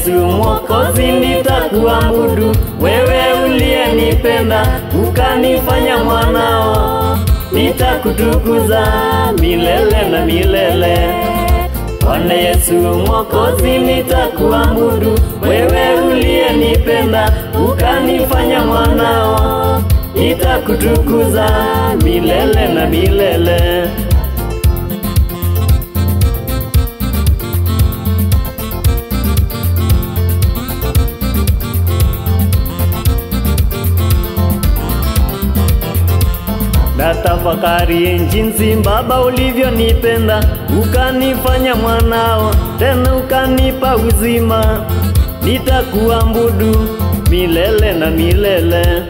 Yesu Mwokozi nitakuabudu, wewe uliyenipenda ukanifanya mwanao, nitakutukuza milele na milele. Bwana Yesu Mwokozi nitakuabudu, wewe uliyenipenda ukanifanya mwanao, nitakutukuza milele na milele. Natafakari jinsi Baba ulivyonipenda, ukanifanya mwanao, tena ukanipa uzima, nitakuabudu milele na milele.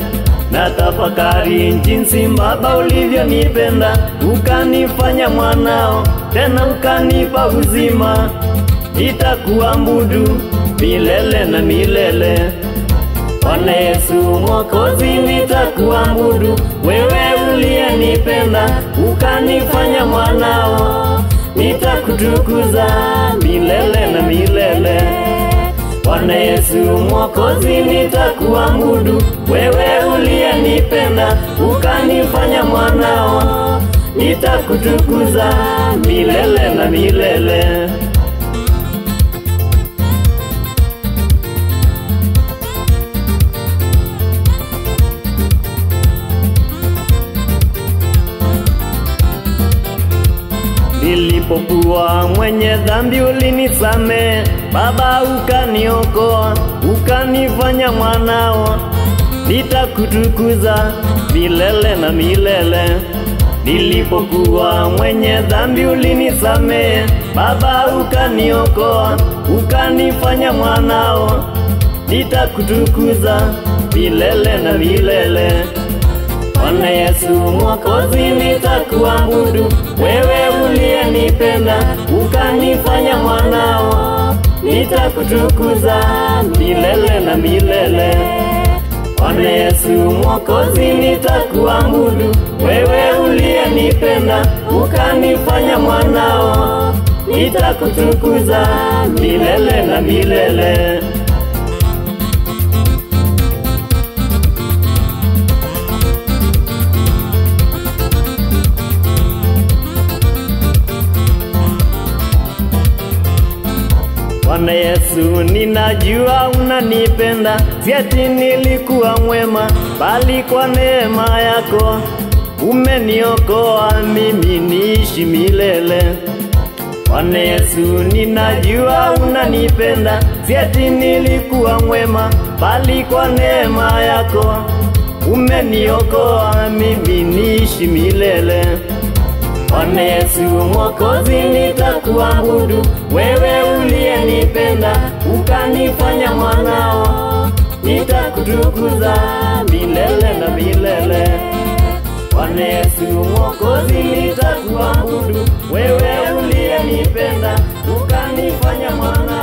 Natafakari jinsi Baba ulivyonipenda, ukanifanya mwanao, tena ukanipa uzima, nitakuabudu milele na milele. Bwana Yesu Mwokozi nitakuabudu, wewe uliyenipenda ukanifanya mwanao, nitakutukuza milele na milele. Bwana Yesu Mwokozi nitakuabudu, wewe uliyenipenda ukanifanya mwanao, nitakutukuza milele na milele. Nilipokuwa mwenye dhambi ulinisamehe, Baba ukaniokoa, ukanifanya mwanao, nitakutukuza milele na milele. Nilipokuwa mwenye dhambi ulinisamehe, Baba ukaniokoa, ukanifanya mwanao, nitakutukuza milele na milele. Bwana Yesu Mwokozi nitakuabudu, wewe uliyenipenda ukanifanya mwanao, nitakutukuza milele na milele. Bwana Yesu Mwokozi nitakuabudu, wewe uliyenipenda ukanifanya mwanao, nitakutukuza milele na milele. Bwana Yesu ninajua unanipenda, si ati nilikuwa mwema, bali kwa neema yako umeniokoa mimi niishi milele. Bwana Yesu ninajua unanipenda, si ati nilikuwa mwema, bali kwa neema yako umeniokoa mimi niishi milele. Bwana Yesu Mwokozi nitakuabudu, wewe uliyenipenda ukanifanya mwanao, nitakutukuza milele na milele. Bwana Yesu Mwokozi nitakuabudu, wewe uliyenipenda ukanifanya mwanao.